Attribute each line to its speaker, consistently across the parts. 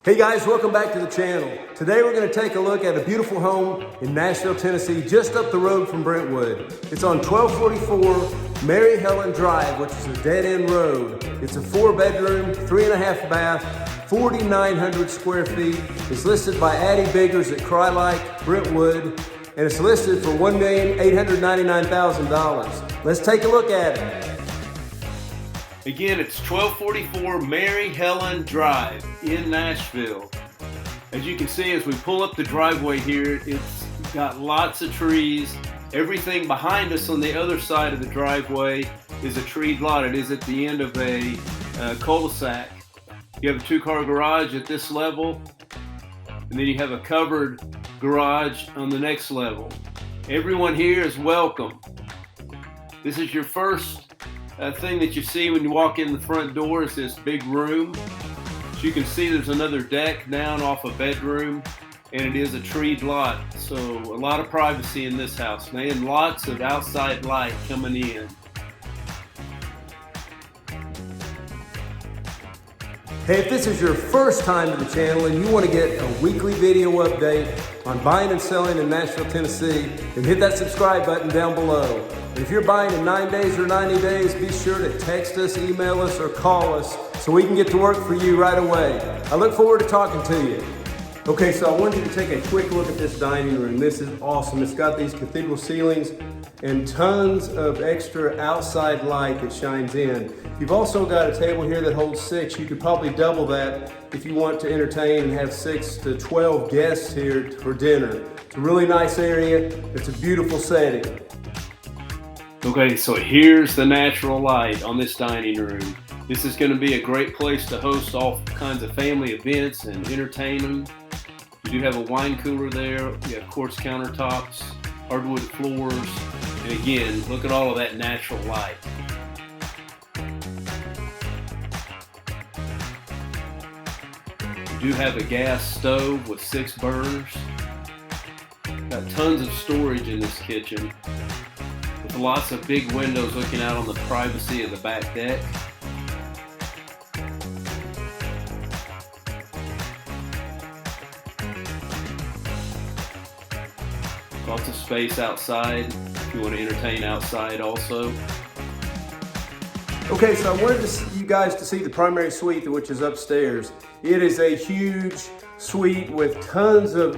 Speaker 1: Hey guys, welcome back to the channel. Today we're going to take a look at a beautiful home in Nashville, Tennessee, just up the road from Brentwood. It's on 1244 Mary Helen Drive, which is a dead-end road. It's a 4-bedroom, 3.5 bath, 4,900 square feet. It's listed by Addie Biggers at Crylike, Brentwood, and it's listed for $1,899,000. Let's take a look at it.
Speaker 2: Again, it's 1244 Mary Helen Drive in Nashville. As you can see, as we pull up the driveway here, it's got lots of trees. Everything behind us on the other side of the driveway is a treed lot. It is at the end of a cul-de-sac. You have a 2-car garage at this level, and then you have a covered garage on the next level. Everyone here is welcome. This is your first thing that you see when you walk in the front door is this big room. As you can see, there's another deck down off a bedroom, and it is a treed lot, so a lot of privacy in this house, and lots of outside light coming in.
Speaker 1: Hey, if this is your first time to the channel and you want to get a weekly video update on buying and selling in Nashville, Tennessee, then hit that subscribe button down below. And if you're buying in 9 days or 90 days, be sure to text us, email us, or call us so we can get to work for you right away. I look forward to talking to you. Okay, so I wanted you to take a quick look at this dining room. This is awesome. It's got these cathedral ceilings and tons of extra outside light that shines in. You've also got a table here that holds 6. You could probably double that if you want to entertain and have 6 to 12 guests here for dinner. It's a really nice area. It's a beautiful setting.
Speaker 2: Okay, so here's the natural light on this dining room. This is going to be a great place to host all kinds of family events and entertain them. You do have a wine cooler there. You have quartz countertops, hardwood floors, and again, look at all of that natural light. You do have a gas stove with 6 burners. Got tons of storage in this kitchen, with lots of big windows looking out on the privacy of the back deck. Lots of space outside if you want to entertain outside also.
Speaker 1: Okay, so I wanted you guys to see the primary suite, which is upstairs. It is a huge suite with tons of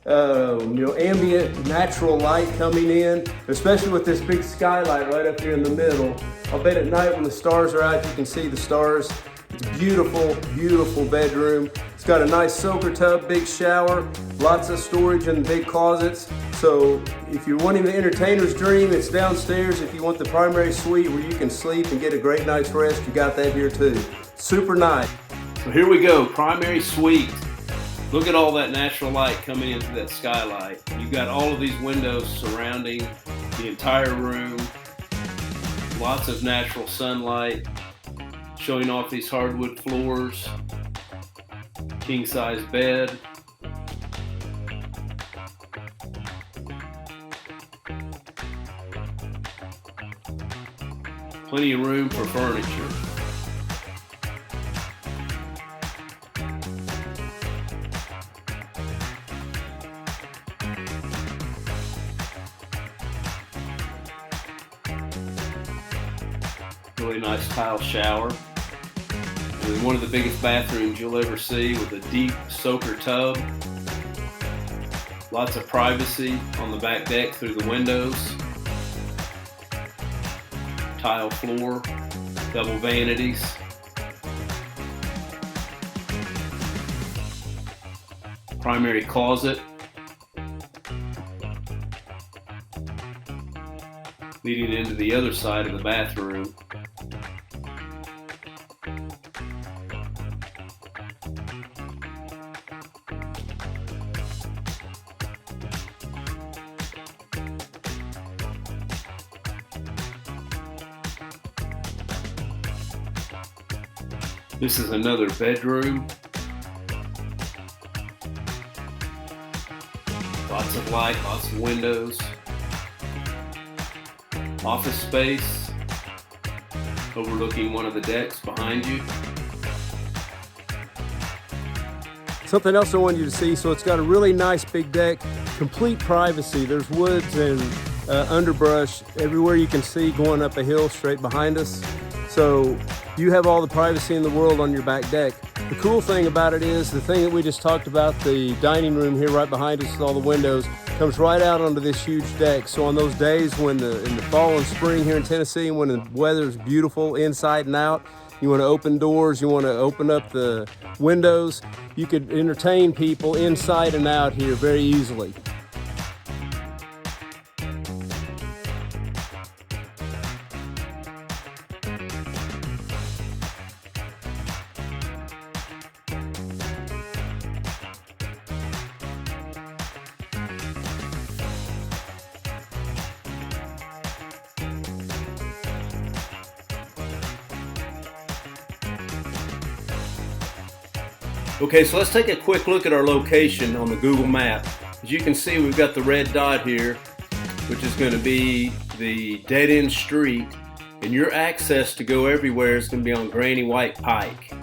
Speaker 1: ambient natural light coming in, especially with this big skylight right up here in the middle. I'll bet at night when the stars are out, you can see the stars. It's a beautiful, beautiful bedroom. It's got a nice soaker tub, big shower, lots of storage in big closets. So if you're wanting the entertainer's dream, it's downstairs. If you want the primary suite where you can sleep and get a great night's rest, you got that here too. Super nice.
Speaker 2: So here we go, primary suite. Look at all that natural light coming in through that skylight. You've got all of these windows surrounding the entire room. Lots of natural sunlight showing off these hardwood floors. King-size bed. Plenty of room for furniture. Really nice tile shower. And one of the biggest bathrooms you'll ever see with a deep soaker tub. Lots of privacy on the back deck through the windows. Tile floor, double vanities. Primary closet. Leading into the other side of the bathroom. This is another bedroom. Lots of light, lots of windows. Office space overlooking one of the decks behind you.
Speaker 1: Something else I wanted you to see, so it's got a really nice big deck, complete privacy. There's woods and underbrush everywhere you can see going up a hill straight behind us. So you have all the privacy in the world on your back deck. The cool thing about it is the thing that we just talked about, the dining room here right behind us with all the windows, comes right out onto this huge deck. So on those days when in the fall and spring here in Tennessee, when the weather's beautiful inside and out, you want to open doors, you want to open up the windows, you could entertain people inside and out here very easily.
Speaker 2: Okay, so let's take a quick look at our location on the Google map. As you can see, we've got the red dot here, which is going to be the dead-end street, and your access to go everywhere is going to be on Granny White Pike.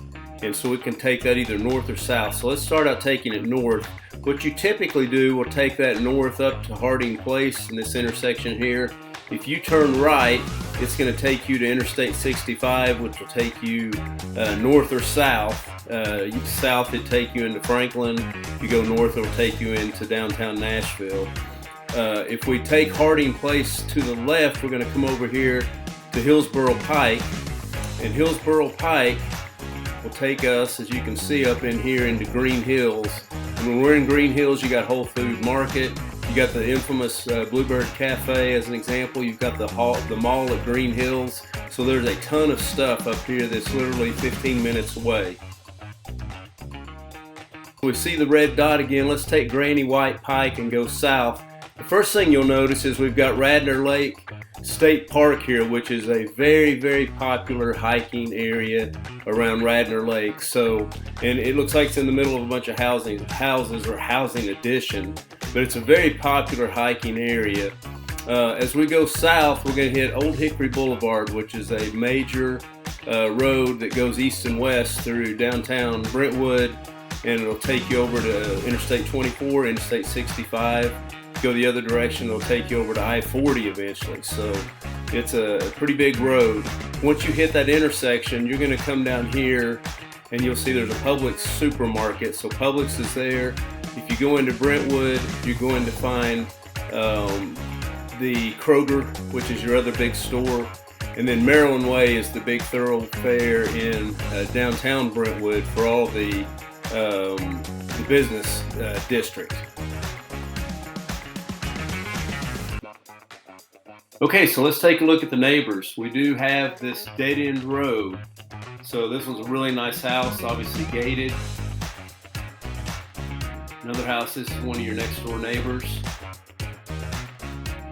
Speaker 2: And so we can take that either north or south. So let's start out taking it north. What you typically do, we'll take that north up to Harding Place in this intersection here. If you turn right, it's going to take you to Interstate 65, which will take you north or south. South, it'll take you into Franklin. If you go north, it'll take you into downtown Nashville. If we take Harding Place to the left, we're going to come over here to Hillsboro Pike. And Hillsboro Pike will take us, as you can see, up in here into Green Hills. And when we're in Green Hills, you got Whole Food Market. You got the infamous Bluebird Cafe as an example. You've got the mall at Green Hills. So there's a ton of stuff up here that's literally 15 minutes away. We see the red dot again. Let's take Granny White Pike and go south. The first thing you'll notice is we've got Radnor Lake State Park here, which is a very, very popular hiking area around Radnor Lake. So, and it looks like it's in the middle of a bunch of houses or housing addition, but it's a very popular hiking area. As we go south, we're going to hit Old Hickory Boulevard, which is a major road that goes east and west through downtown Brentwood, and it'll take you over to Interstate 24, Interstate 65. Go the other direction, it'll take you over to I-40 eventually. So it's a pretty big road. Once you hit that intersection, you're going to come down here and you'll see there's a Publix supermarket. So Publix is there. If you go into Brentwood, you're going to find the Kroger, which is your other big store. And then Maryland Way is the big thoroughfare in downtown Brentwood for all the business district. Okay, so let's take a look at the neighbors. We do have this dead-end road. So this one's a really nice house, obviously gated. Another house, this is one of your next door neighbors.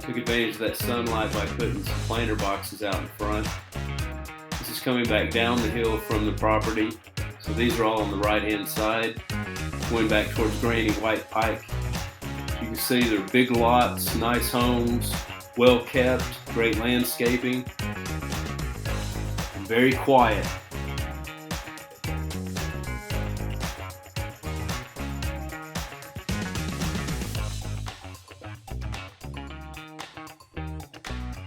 Speaker 2: Took advantage of that sunlight by putting some planter boxes out in front. This is coming back down the hill from the property. So these are all on the right-hand side, going back towards Granny White Pike. You can see they're big lots, nice homes, well kept, great landscaping, and very quiet.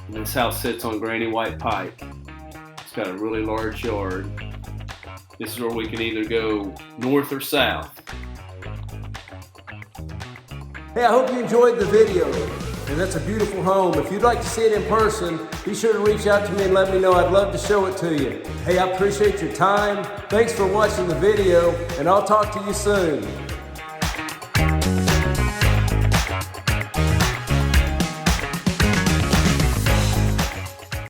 Speaker 2: And this house sits on Granny White Pike. It's got a really large yard. This is where we can either go north or south.
Speaker 1: Hey, I hope you enjoyed the video. And that's a beautiful home. If you'd like to see it in person, be sure to reach out to me and let me know. I'd love to show it to you. Hey, I appreciate your time. Thanks for watching the video, and I'll talk to you soon.